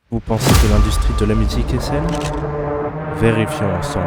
Vous pensez que l'industrie de la musique est saine? Vérifions ensemble.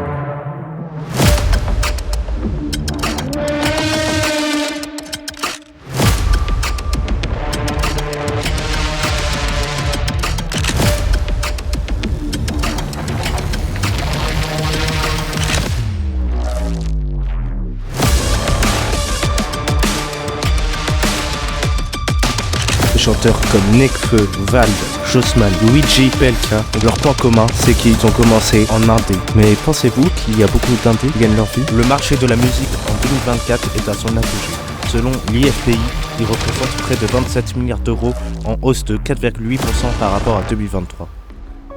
Des chanteurs comme Nekfeu, Vald, Jossman, Luigi Pelka, leur point commun, c'est qu'ils ont commencé en indé. Mais pensez-vous qu'il y a beaucoup d'indés qui gagnent leur vie? Le marché de la musique en 2024 est à son apogée. Selon l'IFPI, il représente près de 27 milliards d'euros en hausse de 4,8% par rapport à 2023.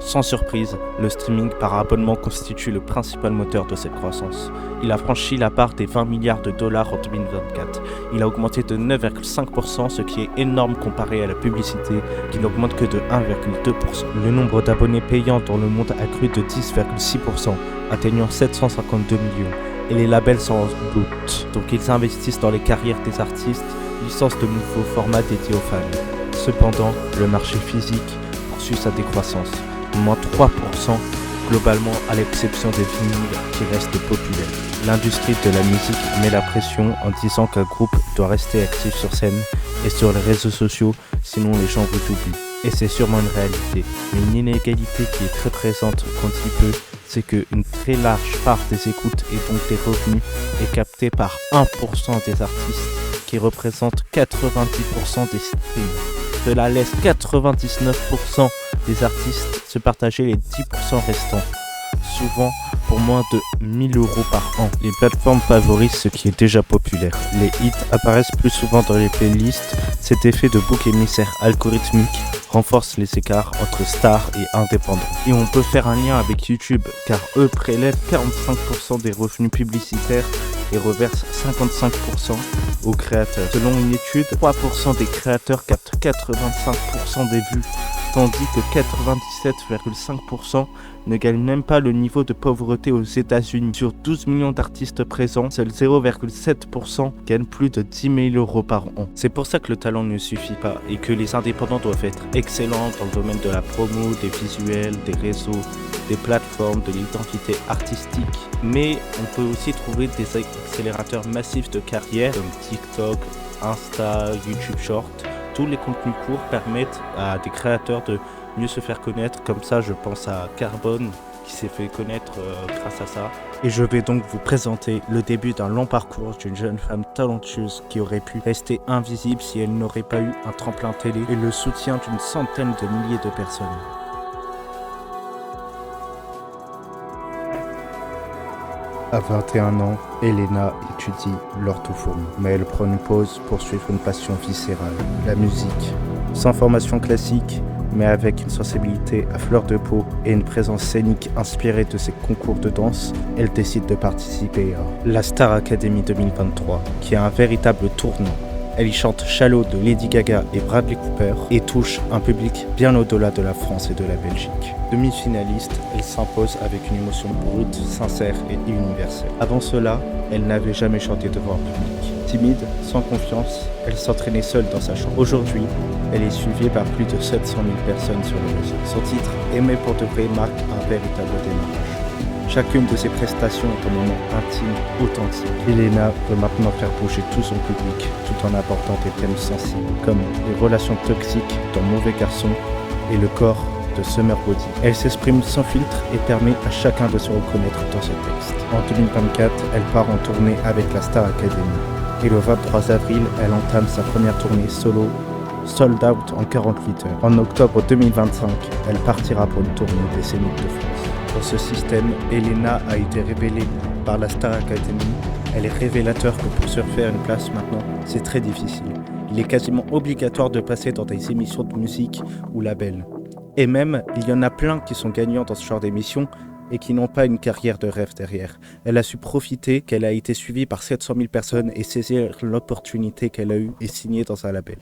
Sans surprise, le streaming par abonnement constitue le principal moteur de cette croissance. Il a franchi la barre des 20 milliards de dollars en 2024. Il a augmenté de 9,5%, ce qui est énorme comparé à la publicité, qui n'augmente que de 1,2%. Le nombre d'abonnés payants dans le monde a cru de 10,6%, atteignant 752 millions. Et les labels sans doute. Donc ils investissent dans les carrières des artistes, licencent de nouveaux formats dédiés aux fans. Cependant, le marché physique poursuit sa décroissance. Moins 3% globalement à l'exception des vinyles qui restent populaires. L'industrie de la musique met la pression en disant qu'un groupe doit rester actif sur scène et sur les réseaux sociaux, sinon les gens vous oublient. Et c'est sûrement une réalité. Mais une inégalité qui est très présente quand il peut, c'est qu'une très large part des écoutes et donc des revenus est captée par 1% des artistes qui représentent 90% des streams. Cela laisse 99% des artistes se partager les 10% restants, souvent pour moins de 1000 € par an. Les plateformes favorisent ce qui est déjà populaire. Les hits apparaissent plus souvent dans les playlists. Cet effet de bouc émissaire algorithmique renforce les écarts entre stars et indépendants. Et on peut faire un lien avec YouTube, car eux prélèvent 45% des revenus publicitaires et reversent 55% aux créateurs. Selon une étude, 3% des créateurs captent 85% des vues, tandis que 97,5% ne gagnent même pas le niveau de pauvreté aux États-Unis. Sur 12 millions d'artistes présents, seuls 0,7% gagnent plus de 10 000 € par an. C'est pour ça que le talent ne suffit pas et que les indépendants doivent être excellents dans le domaine de la promo, des visuels, des réseaux, des plateformes, de l'identité artistique. Mais on peut aussi trouver des accélérateurs massifs de carrière comme TikTok, Insta, YouTube Short. Tous les contenus courts permettent à des créateurs de mieux se faire connaître. Comme ça, je pense à Carbone qui s'est fait connaître grâce à ça. Et je vais donc vous présenter le début d'un long parcours d'une jeune femme talentueuse qui aurait pu rester invisible si elle n'aurait pas eu un tremplin télé et le soutien d'une centaine de milliers de personnes. À 21 ans, Elena étudie l'orthophonie, mais elle prend une pause pour suivre une passion viscérale, la musique. Sans formation classique, mais avec une sensibilité à fleur de peau et une présence scénique inspirée de ses concours de danse, elle décide de participer à la Star Academy 2023, qui est un véritable tournant. Elle y chante Shallow de Lady Gaga et Bradley Cooper et touche un public bien au-delà de la France et de la Belgique. Demi-finaliste, elle s'impose avec une émotion brute, sincère et universelle. Avant cela, elle n'avait jamais chanté devant un public. Timide, sans confiance, elle s'entraînait seule dans sa chambre. Aujourd'hui, elle est suivie par plus de 700 000 personnes sur le réseau. Son titre, Aimé pour de vrai, marque un véritable démarrage. Chacune de ses prestations est un moment intime, authentique. Elena veut maintenant faire bouger tout son public, tout en abordant des thèmes sensibles, comme les relations toxiques dans Mauvais Garçon et le corps de Summer Body. Elle s'exprime sans filtre et permet à chacun de se reconnaître dans ce texte. En 2024, elle part en tournée avec la Star Academy. Et le 23 avril, elle entame sa première tournée solo, sold out en 48 heures. En octobre 2025, elle partira pour une tournée des Zéniths de France. Dans ce système, Elena a été révélée par la Star Academy. Elle est révélateur que pour se faire une place maintenant, c'est très difficile. Il est quasiment obligatoire de passer dans des émissions de musique ou labels. Et même, il y en a plein qui sont gagnants dans ce genre d'émissions et qui n'ont pas une carrière de rêve derrière. Elle a su profiter qu'elle a été suivie par 700 000 personnes et saisir l'opportunité qu'elle a eue et signer dans un label.